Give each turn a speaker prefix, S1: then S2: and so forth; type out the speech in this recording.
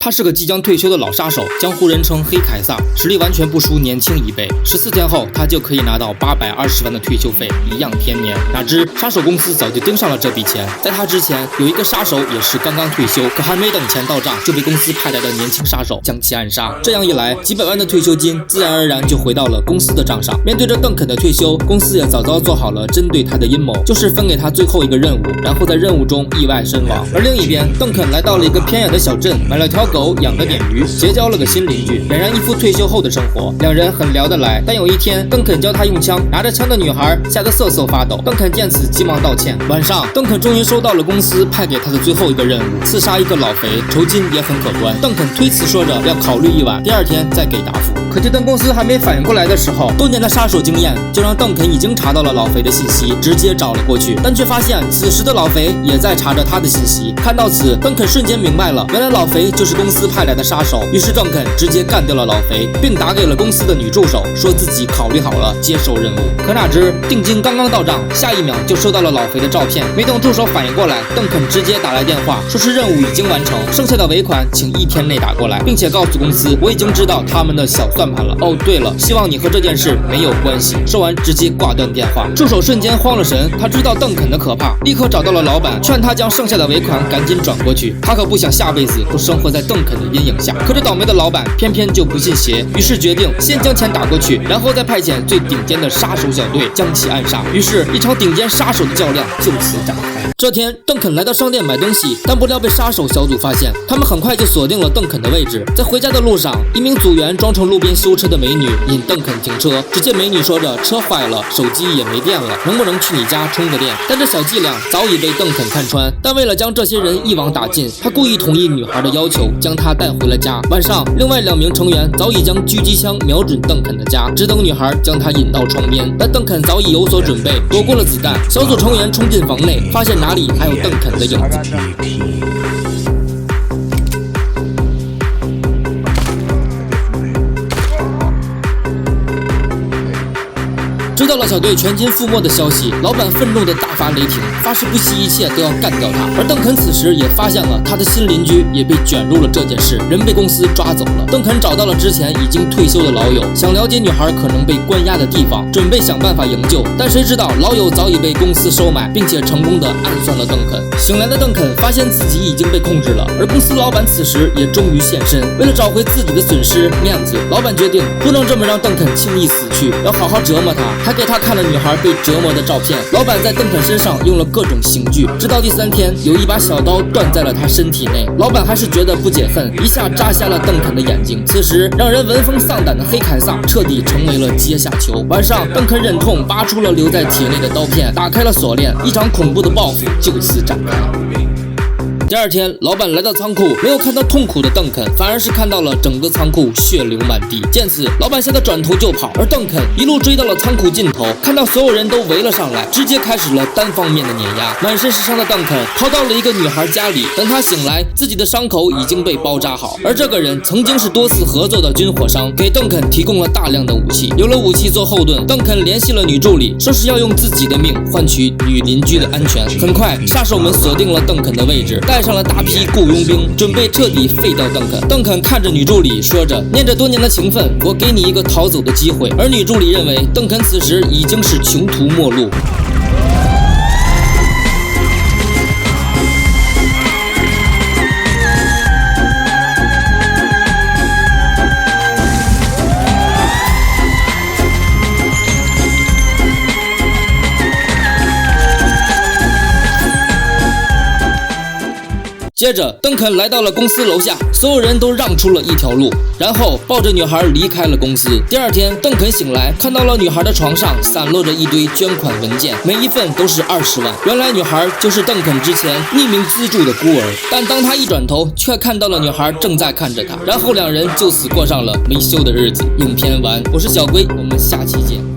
S1: 他是个即将退休的老杀手，江湖人称黑凯撒，实力完全不输年轻一辈。14天后，他就可以拿到820万的退休费，一样天年。哪知杀手公司早就盯上了这笔钱。在他之前，有一个杀手也是刚刚退休，可还没等钱到账，就被公司派来的年轻杀手将其暗杀。这样一来，几百万的退休金自然而然就回到了公司的账上。面对着邓肯的退休，公司也早早做好了针对他的阴谋，就是分给他最后一个任务，然后在任务中意外身亡。而另一边，邓肯来到了一个偏远的小镇，买了条狗，养了点鱼，结交了个新邻居，俨然一副退休后的生活。两人很聊得来，但有一天，邓肯教他用枪，拿着枪的女孩吓得瑟瑟发抖。邓肯见此急忙道歉。晚上，邓肯终于收到了公司派给他的最后一个任务，刺杀一个老肥，酬金也很可观。邓肯推辞说着要考虑一晚，第二天再给答复。可就等公司还没反应过来的时候，多年的杀手经验就让邓肯已经查到了老肥的信息，直接找了过去，但却发现此时的老肥也在查着他的信息。看到此，邓肯瞬间明白了，原来老肥就是公司派来的杀手。于是邓肯直接干掉了老肥，并打给了公司的女助手，说自己考虑好了接受任务。可哪知定金刚刚到账，下一秒就收到了老肥的照片。没等助手反应过来，邓肯直接打来电话，说是任务已经完成，剩下的尾款请1天内打过来，并且告诉公司我已经知道他们的小算盘了。哦，对了，希望你和这件事没有关系。说完直接挂断电话。助手瞬间慌了神，他知道邓肯的可怕，立刻找到了老板，劝他将剩下的尾款赶紧转过去。他可不想下辈子都生活在邓肯的阴影下。可这倒霉的老板偏偏就不信邪，于是决定先将钱打过去，然后再派遣最顶尖的杀手小队将其暗杀。于是，一场顶尖杀手的较量就此展开。这天，邓肯来到商店买东西，但不料被杀手小组发现，他们很快就锁定了邓肯的位置。在回家的路上，一名组员装成路边修车的美女引邓肯停车，只见美女说着车坏了，手机也没电了，能不能去你家充个电？但这小伎俩早已被邓肯看穿，但为了将这些人一网打尽，他故意同意女孩的要求，将她带回了家。晚上，另外2名成员早已将狙击枪瞄准邓肯的家，只等女孩将他引到窗边。但邓肯早已有所准备，躲过了子弹。小组成员冲进房内，发现哪里还有邓肯的影子。知道了小队全军覆没的消息，老板愤怒地大发雷霆，发誓不惜一切都要干掉他。而邓肯此时也发现了他的新邻居也被卷入了这件事，人被公司抓走了。邓肯找到了之前已经退休的老友，想了解女孩可能被关押的地方，准备想办法营救。但谁知道老友早已被公司收买，并且成功地暗算了邓肯。醒来的邓肯发现自己已经被控制了，而公司老板此时也终于现身。为了找回自己的损失面子，老板决定不能这么让邓肯轻易死去，要好好折磨他。还给他看了女孩被折磨的照片。老板在邓肯身上用了各种刑具，直到第3天，有一把小刀断在了他身体内。老板还是觉得不解恨，一下扎瞎了邓肯的眼睛。此时，让人闻风丧胆的黑凯撒彻底成为了阶下囚。晚上，邓肯忍痛拔出了留在体内的刀片，打开了锁链，一场恐怖的报复就此展开。第2天，老板来到仓库，没有看到痛苦的邓肯，反而是看到了整个仓库血流满地。见此，老板吓得转头就跑，而邓肯一路追到了仓库尽头，看到所有人都围了上来，直接开始了单方面的碾压。满身是伤的邓肯逃到了一个女孩家里，等他醒来，自己的伤口已经被包扎好，而这个人曾经是多次合作的军火商，给邓肯提供了大量的武器。有了武器做后盾，邓肯联系了女助理，说是要用自己的命换取女邻居的安全。很快，杀手们锁定了邓肯的位置，带上了大批雇佣兵，准备彻底废掉邓肯。邓肯看着女助理，说着念着多年的情分，我给你一个逃走的机会。而女助理认为邓肯此时已经是穷途末路。接着，邓肯来到了公司楼下，所有人都让出了一条路，然后抱着女孩离开了公司。第2天，邓肯醒来，看到了女孩的床上散落着一堆捐款文件，每一份都是20万。原来女孩就是邓肯之前匿名资助的孤儿，但当他一转头，却看到了女孩正在看着他，然后2人就此过上了没羞的日子。影片完，我是小龟，我们下期见。